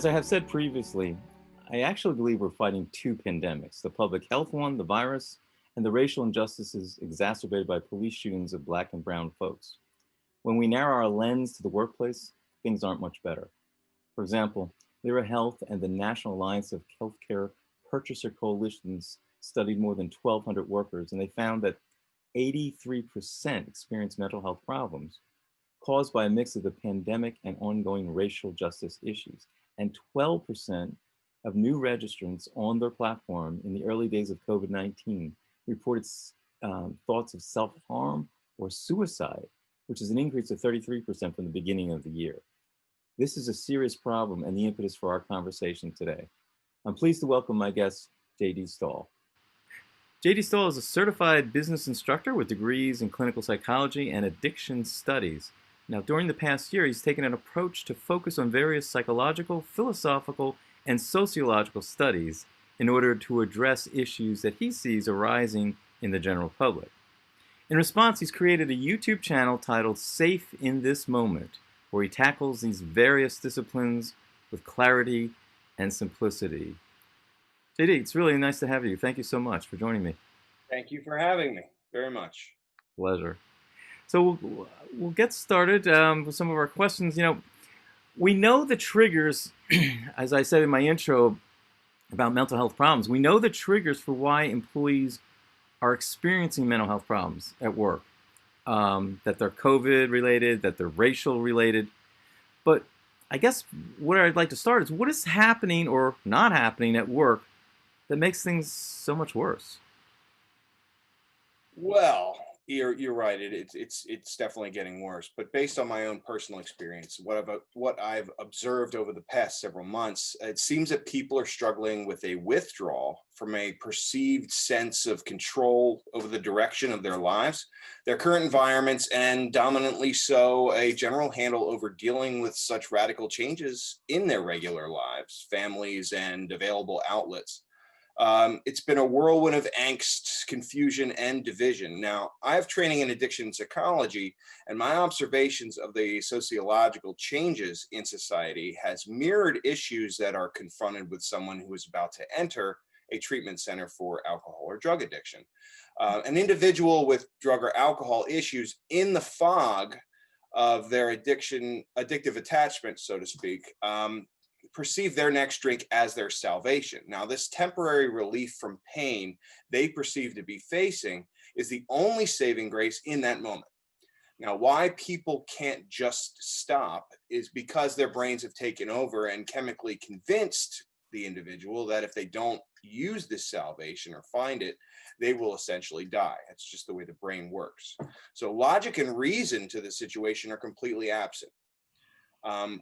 As I have said previously, I actually believe we're fighting two pandemics, the public health one, the virus, and the racial injustices exacerbated by police shootings of Black and brown folks. When we narrow our lens to the workplace, things aren't much better. For example, Lyra Health and the National Alliance of Healthcare Purchaser Coalitions studied more than 1,200 workers, and they found that 83% experienced mental health problems caused by a mix of the pandemic and ongoing racial justice issues. And 12% of new registrants on their platform in the early days of COVID-19 reported thoughts of self-harm or suicide, which is an increase of 33% from the beginning of the year. This is a serious problem and the impetus for our conversation today. I'm pleased to welcome my guest, JD Stahl. JD Stahl is a certified business instructor with degrees in clinical psychology and addiction studies. Now, during the past year, he's taken an approach to focus on various psychological, philosophical, and sociological studies in order to address issues that he sees arising in the general public. In response, he's created a YouTube channel titled Safe in This Moment, where he tackles these various disciplines with clarity and simplicity. JD, it's really nice to have you. Thank you so much for joining me. Thank you for having me. Very much. Pleasure. So we'll get started with some of our questions. We know the triggers, as I said in my intro about mental health problems, we know the triggers for why employees are experiencing mental health problems at work, that they're COVID related, that they're racial related. But I guess where I'd like to start is what is happening or not happening at work that makes things so much worse? Well, you're right. It's definitely getting worse. But based on my own personal experience, what I've observed over the past several months, it seems that people are struggling with a withdrawal from a perceived sense of control over the direction of their lives, their current environments, and dominantly so, a general handle over dealing with such radical changes in their regular lives, families, and available outlets. It's been a whirlwind of angst, confusion, and division. Now, I have training in addiction psychology, and my observations of the sociological changes in society has mirrored issues that are confronted with someone who is about to enter a treatment center for alcohol or drug addiction. An individual with drug or alcohol issues in the fog of their addictive attachment, so to speak, perceive their next drink as their salvation. Now, this temporary relief from pain they perceive to be facing is the only saving grace in that moment. Now, why people can't just stop is because their brains have taken over and chemically convinced the individual that if they don't use this salvation or find it, they will essentially die. That's just the way the brain works. So logic and reason to the situation are completely absent.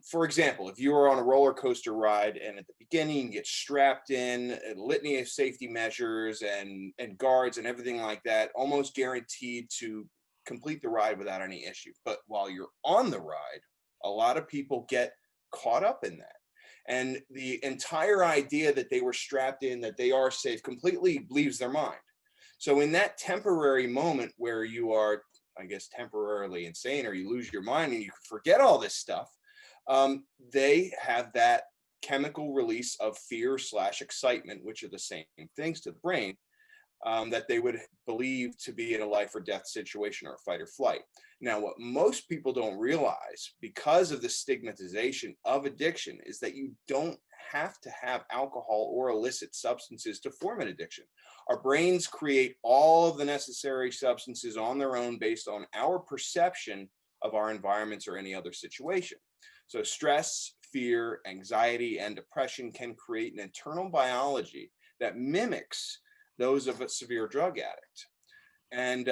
For example, if you are on a roller coaster ride and at the beginning you get strapped in, a litany of safety measures and guards and everything like that, almost guaranteed to complete the ride without any issue. But while you're on the ride, a lot of people get caught up in that. And the entire idea that they were strapped in, that they are safe, completely leaves their mind. So in that temporary moment where you are, I guess, temporarily insane or you lose your mind and you forget all this stuff, they have that chemical release of fear/excitement, which are the same things to the brain, that they would believe to be in a life or death situation or fight or flight. Now, what most people don't realize because of the stigmatization of addiction is that you don't have to have alcohol or illicit substances to form an addiction. Our brains create all of the necessary substances on their own based on our perception of our environments or any other situation. So stress, fear, anxiety, and depression can create an internal biology that mimics those of a severe drug addict, and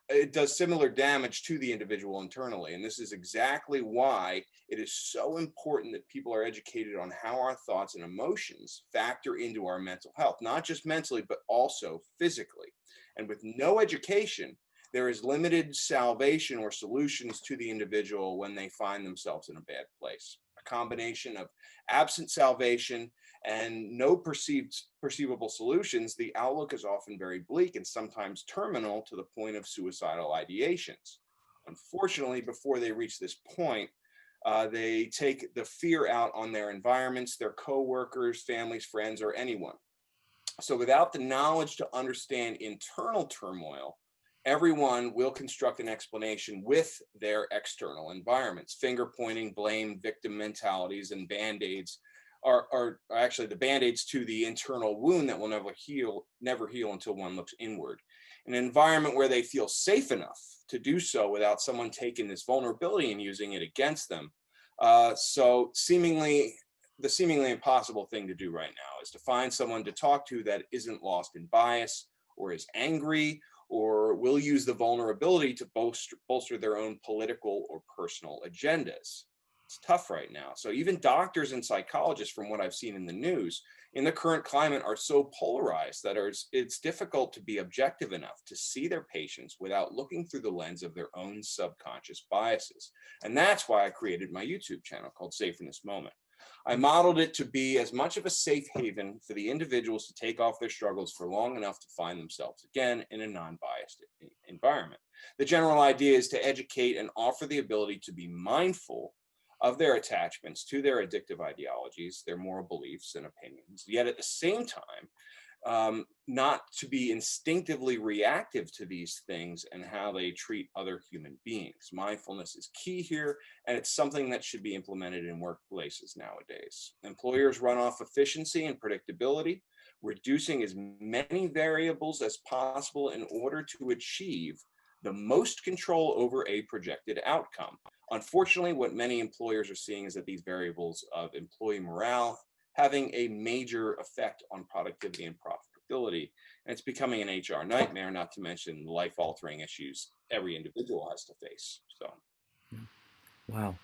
it does similar damage to the individual internally. And this is exactly why it is so important that people are educated on how our thoughts and emotions factor into our mental health, not just mentally, but also physically. And with no education, there is limited salvation or solutions to the individual when they find themselves in a bad place. A combination of absent salvation and no perceivable solutions, the outlook is often very bleak and sometimes terminal to the point of suicidal ideations. Unfortunately, before they reach this point, They take the fear out on their environments, their coworkers, families, friends, or anyone. So without the knowledge to understand internal turmoil, everyone will construct an explanation with their external environments. Finger pointing, blame, victim mentalities, and band-aids are actually the band-aids to the internal wound that will never heal until one looks inward. An environment where they feel safe enough to do so without someone taking this vulnerability and using it against them. So the seemingly impossible thing to do right now is to find someone to talk to that isn't lost in bias or is angry or will use the vulnerability to bolster their own political or personal agendas. It's tough right now. So even doctors and psychologists, from what I've seen in the news, in the current climate are so polarized that it's difficult to be objective enough to see their patients without looking through the lens of their own subconscious biases. And that's why I created my YouTube channel called Safe in This Moment. I modeled it to be as much of a safe haven for the individuals to take off their struggles for long enough to find themselves again in a non-biased environment. The general idea is to educate and offer the ability to be mindful of their attachments to their addictive ideologies, their moral beliefs and opinions, yet at the same time, not to be instinctively reactive to these things and how they treat other human beings. Mindfulness is key here, and it's something that should be implemented in workplaces nowadays. Employers run off efficiency and predictability, reducing as many variables as possible in order to achieve the most control over a projected outcome. Unfortunately, what many employers are seeing is that these variables of employee morale having a major effect on productivity and profitability. And it's becoming an HR nightmare, not to mention life-altering issues every individual has to face. So, Wow.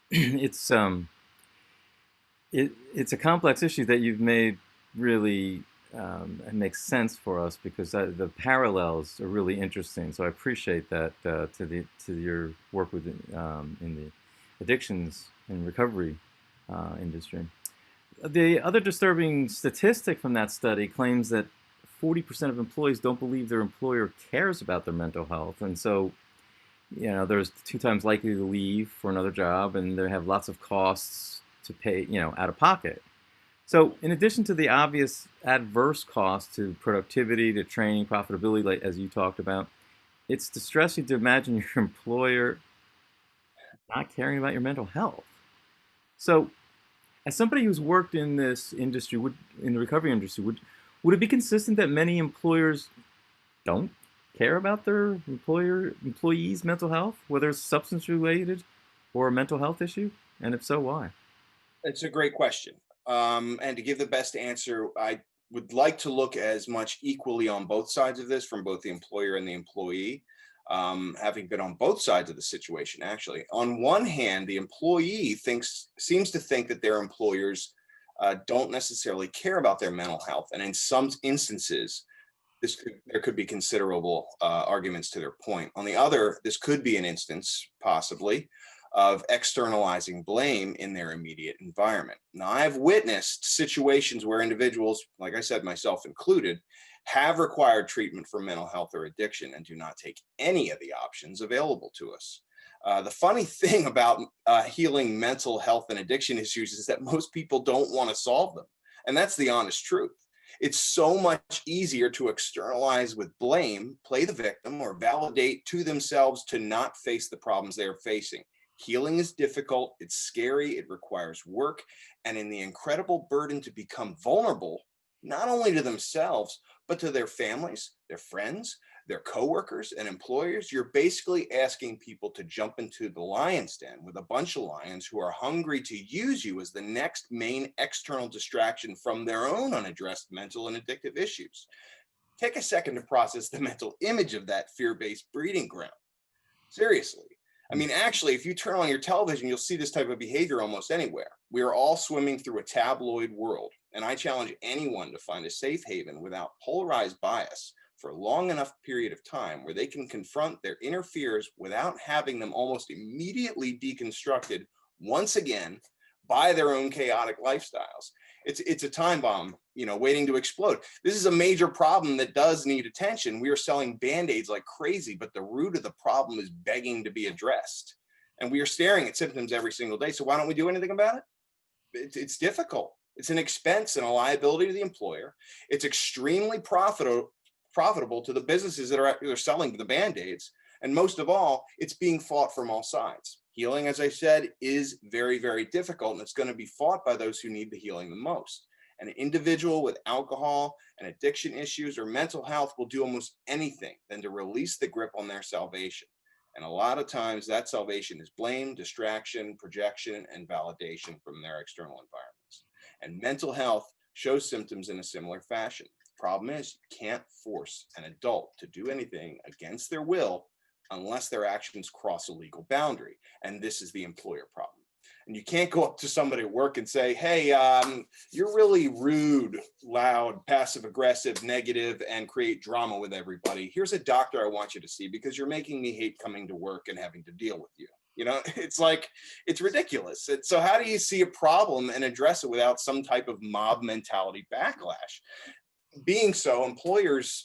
it's it's a complex issue that you've made really it makes sense for us because the parallels are really interesting. So I appreciate that to your work with in the addictions and recovery industry. The other disturbing statistic from that study claims that 40% of employees don't believe their employer cares about their mental health, and so there's 2 times likely to leave for another job, and they have lots of costs to pay, out of pocket. So, in addition to the obvious adverse costs to productivity, to training, profitability, like as you talked about, it's distressing to imagine your employer not caring about your mental health. So, as somebody who's worked in this industry, in the recovery industry, would it be consistent that many employers don't care about their employees' mental health, whether it's substance related or a mental health issue? And if so, why? it's a great question. And to give the best answer, I would like to look as much equally on both sides of this from both the employer and the employee. Having been on both sides of the situation, actually, on one hand, the employee seems to think that their employers don't necessarily care about their mental health, and in some instances, there could be considerable arguments to their point. On the other, this could be an instance, possibly, of externalizing blame in their immediate environment. Now, I've witnessed situations where individuals, like I said, myself included, have required treatment for mental health or addiction and do not take any of the options available to us. The funny thing about healing mental health and addiction issues is that most people don't want to solve them. And that's the honest truth. It's so much easier to externalize with blame, play the victim, or validate to themselves to not face the problems they are facing. Healing is difficult, it's scary, it requires work, and in the incredible burden to become vulnerable, not only to themselves, but to their families, their friends, their coworkers and employers, you're basically asking people to jump into the lion's den with a bunch of lions who are hungry to use you as the next main external distraction from their own unaddressed mental and addictive issues. Take a second to process the mental image of that fear-based breeding ground. Seriously. I mean, actually, if you turn on your television, you'll see this type of behavior almost anywhere. We are all swimming through a tabloid world, and I challenge anyone to find a safe haven without polarized bias for a long enough period of time where they can confront their inner fears without having them almost immediately deconstructed once again by their own chaotic lifestyles. It's a time bomb, waiting to explode. This is a major problem that does need attention. We are selling band-aids like crazy, but the root of the problem is begging to be addressed. And we are staring at symptoms every single day. So why don't we do anything about it? It's difficult. It's an expense and a liability to the employer. It's extremely profitable to the businesses that are selling the band-aids. And most of all, it's being fought from all sides. Healing, as I said, is very, very difficult, and it's going to be fought by those who need the healing the most. An individual with alcohol and addiction issues or mental health will do almost anything than to release the grip on their salvation. And a lot of times that salvation is blame, distraction, projection, and validation from their external environments. And mental health shows symptoms in a similar fashion. The problem is you can't force an adult to do anything against their will unless their actions cross a legal boundary. And this is the employer problem. And you can't go up to somebody at work and say, hey, you're really rude, loud, passive aggressive, negative, and create drama with everybody. Here's a doctor I want you to see because you're making me hate coming to work and having to deal with you. You know, it's like, it's ridiculous. So how do you see a problem and address it without some type of mob mentality backlash? Being so, employers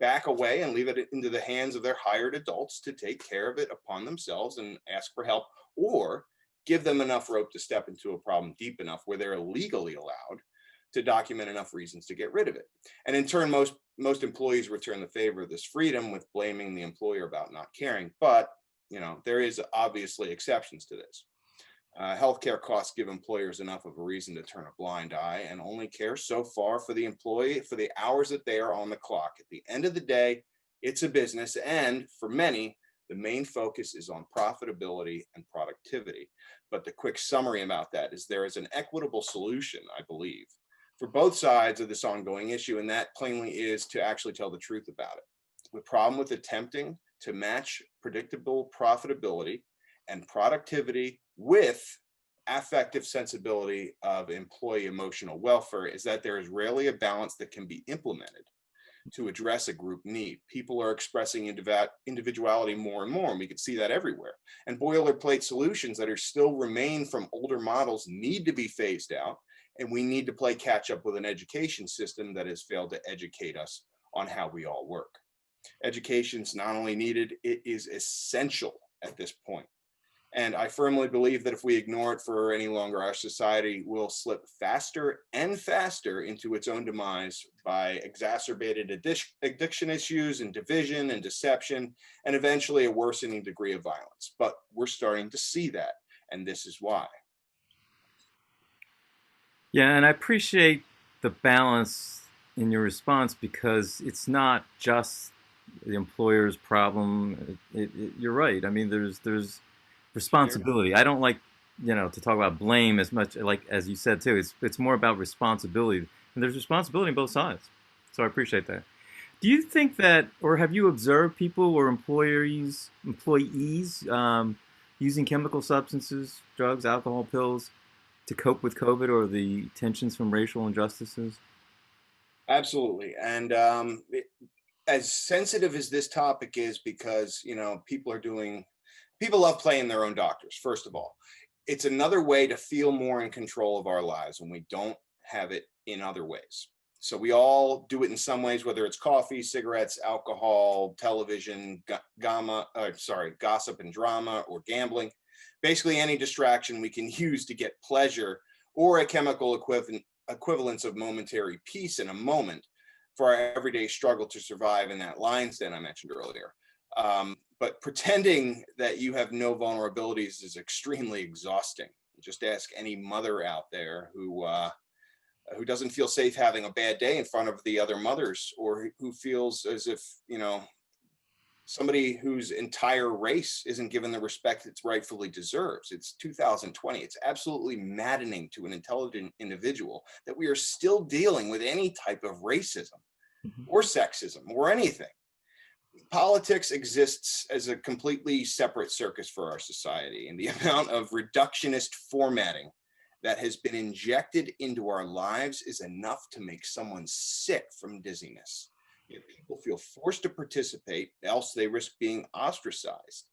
back away and leave it into the hands of their hired adults to take care of it upon themselves and ask for help, or give them enough rope to step into a problem deep enough where they're legally allowed to document enough reasons to get rid of it. And in turn, most employees return the favor of this freedom with blaming the employer about not caring. But, you know, there is obviously exceptions to this. Healthcare costs give employers enough of a reason to turn a blind eye and only care so far for the employee for the hours that they are on the clock. At the end of the day, it's a business, and for many, the main focus is on profitability and productivity. But the quick summary about that is there is an equitable solution, I believe, for both sides of this ongoing issue, and that plainly is to actually tell the truth about it. The problem with attempting to match predictable profitability and productivity with affective sensibility of employee emotional welfare is that there is rarely a balance that can be implemented to address a group need. People are expressing individuality more and more, and we can see that everywhere. And boilerplate solutions that are still remain from older models need to be phased out, and we need to play catch up with an education system that has failed to educate us on how we all work. Education's not only needed, it is essential at this point. And I firmly believe that if we ignore it for any longer, our society will slip faster and faster into its own demise by exacerbated addiction issues and division and deception, and eventually a worsening degree of violence. But we're starting to see that, and this is why. Yeah, and I appreciate the balance in your response because it's not just the employer's problem. You're right. I mean, there's responsibility. I don't like to talk about blame as much like as you said too. It's more about responsibility, and there's responsibility on both sides. So I appreciate that. Do you think that, or have you observed people or employees using chemical substances, drugs, alcohol, pills to cope with COVID or the tensions from racial injustices? Absolutely. And as sensitive as this topic is, because, people love playing their own doctors, first of all. It's another way to feel more in control of our lives when we don't have it in other ways. So we all do it in some ways, whether it's coffee, cigarettes, alcohol, television, gossip and drama, or gambling. Basically, any distraction we can use to get pleasure or a chemical equivalence of momentary peace in a moment for our everyday struggle to survive in that lion's den I mentioned earlier. But pretending that you have no vulnerabilities is extremely exhausting. Just ask any mother out there who doesn't feel safe having a bad day in front of the other mothers, or who feels as if, somebody whose entire race isn't given the respect it rightfully deserves. It's 2020. It's absolutely maddening to an intelligent individual that we are still dealing with any type of racism or sexism or anything. Politics exists as a completely separate circus for our society, and the amount of reductionist formatting that has been injected into our lives is enough to make someone sick from dizziness. Yet people feel forced to participate, else they risk being ostracized.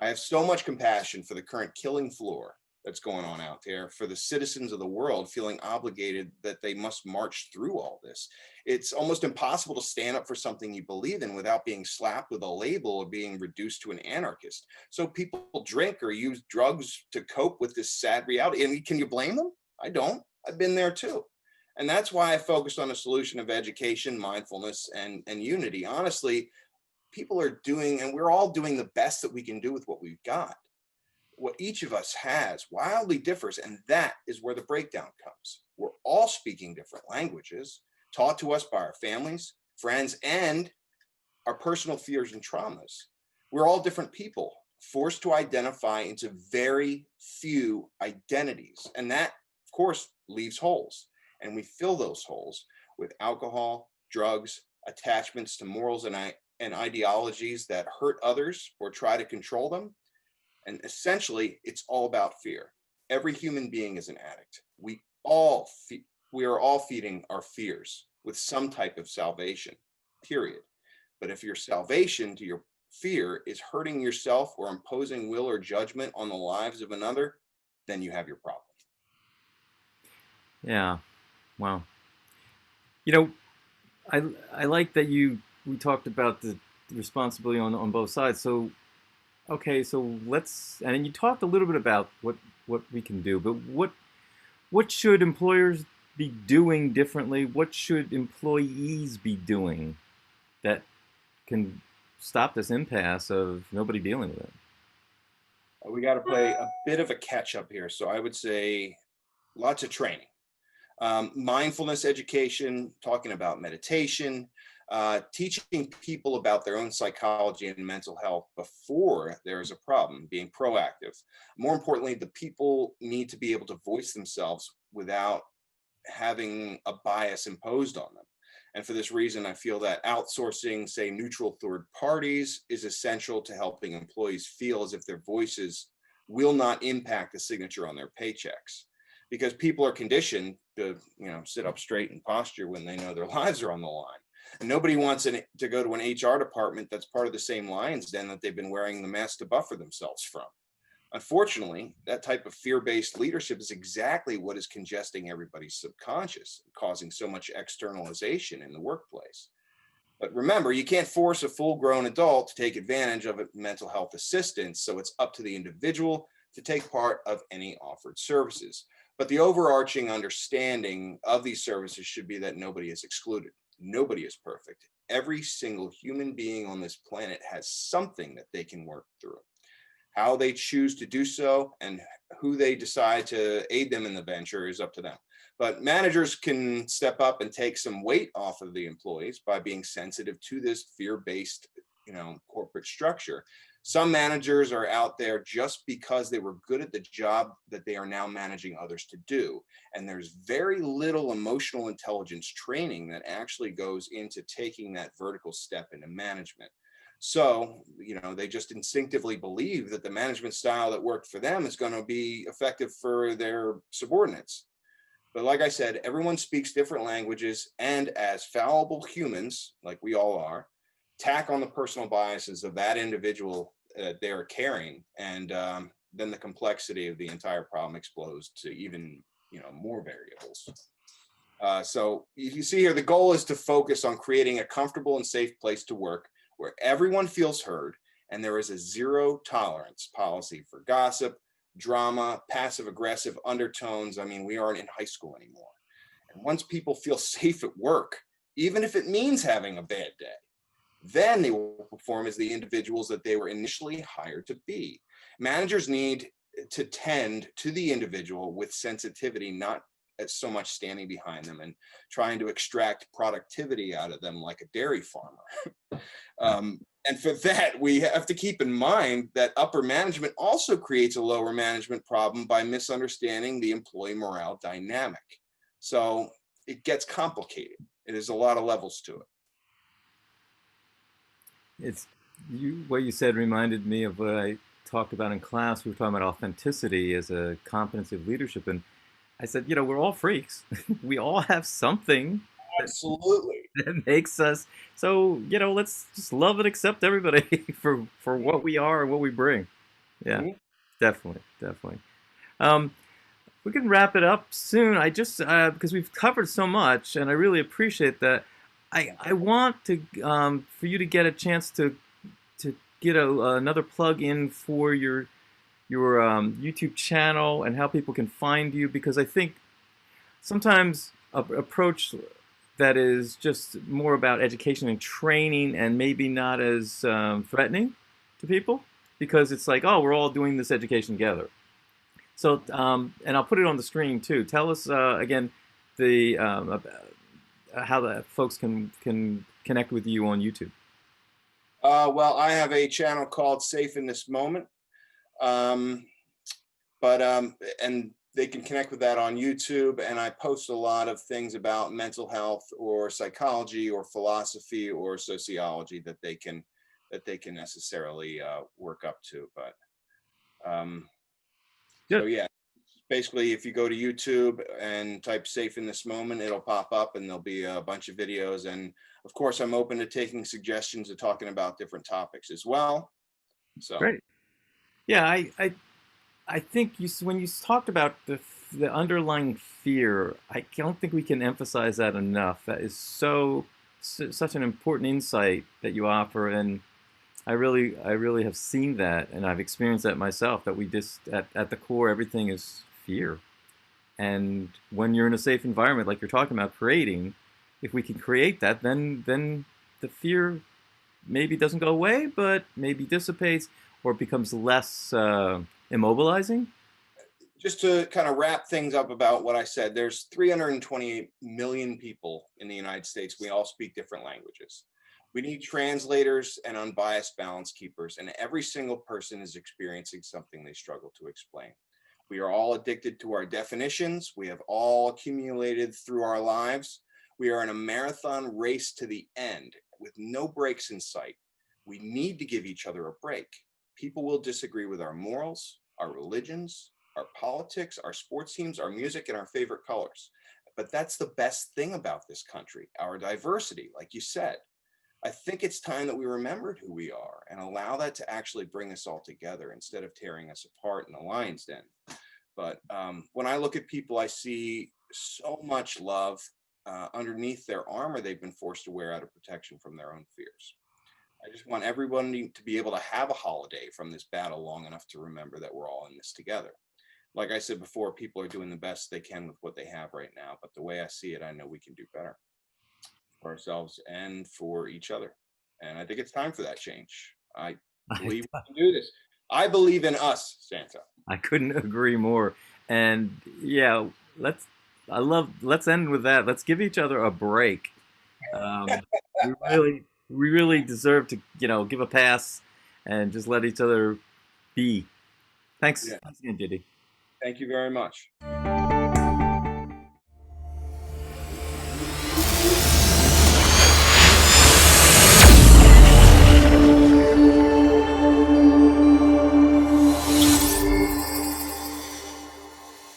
I have so much compassion for the current killing floor that's going on out there for the citizens of the world feeling obligated that they must march through all this. It's almost impossible to stand up for something you believe in without being slapped with a label or being reduced to an anarchist. So people drink or use drugs to cope with this sad reality. And can you blame them? I don't. I've been there too. And that's why I focused on a solution of education, mindfulness, and unity. Honestly, people are doing, and we're all doing the best that we can do with what we've got. What each of us has wildly differs, and that is where the breakdown comes. We're all speaking different languages taught to us by our families, friends, and our personal fears and traumas. We're all different people, forced to identify into very few identities. And that, of course, leaves holes. And we fill those holes with alcohol, drugs, attachments to morals and ideologies that hurt others or try to control them. And essentially, it's all about fear. Every human being is an addict. We are all feeding our fears with some type of salvation, period. But if your salvation to your fear is hurting yourself or imposing will or judgment on the lives of another, then you have your problem. Yeah. Wow. You know, I I like that we talked about the responsibility on both sides. So okay, so let's and you talked a little bit about what we can do, but what should employers be doing differently? What should employees be doing that can stop this impasse of nobody dealing with it? We got to play a bit of a catch up here. So I would say lots of training. Mindfulness education, talking about meditation, teaching people about their own psychology and mental health before there's a problem, being proactive. More importantly, the people need to be able to voice themselves without having a bias imposed on them. And for this reason, I feel that outsourcing, say, neutral third parties is essential to helping employees feel as if their voices will not impact the signature on their paychecks, because people are conditioned to sit up straight and posture when they know their lives are on the line. And nobody wants to go to an HR department that's part of the same lion's den that they've been wearing the mask to buffer themselves from. Unfortunately, that type of fear-based leadership is exactly what is congesting everybody's subconscious, causing so much externalization in the workplace. But remember, you can't force a full-grown adult to take advantage of a mental health assistance, so it's up to the individual to take part of any offered services. But the overarching understanding of these services should be that nobody is excluded. Nobody is perfect. Every single human being on this planet has something that they can work through. How they choose to do so and who they decide to aid them in the venture is up to them. But managers can step up and take some weight off of the employees by being sensitive to this fear-based, corporate structure. Some managers are out there just because they were good at the job that they are now managing others to do. And there's very little emotional intelligence training that actually goes into taking that vertical step into management. So, they just instinctively believe that the management style that worked for them is going to be effective for their subordinates. But like I said, everyone speaks different languages, and as fallible humans, like we all are, tack on the personal biases of that individual they are carrying, and then the complexity of the entire problem explodes to even more variables. So you see here, the goal is to focus on creating a comfortable and safe place to work where everyone feels heard, and there is a zero tolerance policy for gossip, drama, passive aggressive undertones. I mean, we aren't in high school anymore. And once people feel safe at work, even if it means having a bad day, then they will perform as the individuals that they were initially hired to be. Managers need to tend to the individual with sensitivity, not so much standing behind them and trying to extract productivity out of them like a dairy farmer. And for that, we have to keep in mind that upper management also creates a lower management problem by misunderstanding the employee morale dynamic. So it gets complicated. It is a lot of levels to it. It's what you said reminded me of what I talked about in class. We were talking about authenticity as a competency of leadership, and I said, we're all freaks. We all have something Absolutely. that makes us. So let's just love and accept everybody for what we are and what we bring. Yeah, Mhm. definitely, definitely. Um, we can wrap it up soon. I just because we've covered so much, and I really appreciate that. I want to for you to get a chance to get another plug in for your YouTube channel and how people can find you, because I think sometimes a approach that is just more about education and training and maybe not as threatening to people, because it's like, oh, we're all doing this education together. So, and I'll put it on the screen too. Tell us again the how the folks can connect with you on YouTube. Well, I have a channel called Safe in This Moment. Um, and they can connect with that on YouTube. And I post a lot of things about mental health or psychology or philosophy or sociology that they can necessarily work up to. But so Good. yeah, basically, if you go to YouTube and type "safe in this moment," it'll pop up, and there'll be a bunch of videos. And of course, I'm open to taking suggestions of talking about different topics as well. So Great. Yeah, I think when you talked about the underlying fear, I don't think we can emphasize that enough. That is such an important insight that you offer, and I really have seen that, and I've experienced that myself. That we just at the core, everything is fear. And when you're in a safe environment, like you're talking about creating, if we can create that, then the fear maybe doesn't go away, but maybe dissipates or becomes less immobilizing. just to kind of wrap things up about what I said, there's 328 million people in the United States. We all speak different languages. We need translators and unbiased balance keepers, and every single person is experiencing something they struggle to explain. We are all addicted to our definitions. We have all accumulated through our lives. We are in a marathon race to the end with no breaks in sight. We need to give each other a break. People will disagree with our morals, our religions, our politics, our sports teams, our music, and our favorite colors. But that's the best thing about this country, our diversity, like you said. I think it's time that we remembered who we are and allow that to actually bring us all together instead of tearing us apart in the lion's den. But when I look at people, I see so much love underneath their armor they've been forced to wear out of protection from their own fears. I just want everyone to be able to have a holiday from this battle long enough to remember that we're all in this together. Like I said before, people are doing the best they can with what they have right now. But the way I see it, I know we can do better for ourselves and for each other. And I think it's time for that change. I I, believe we can do this. I believe in us, Santa. I couldn't agree more. And yeah, let's let's end with that. Let's give each other a break. Um, we really deserve to, give a pass and just let each other be. Yeah. Thanks again, JD. Thank you very much.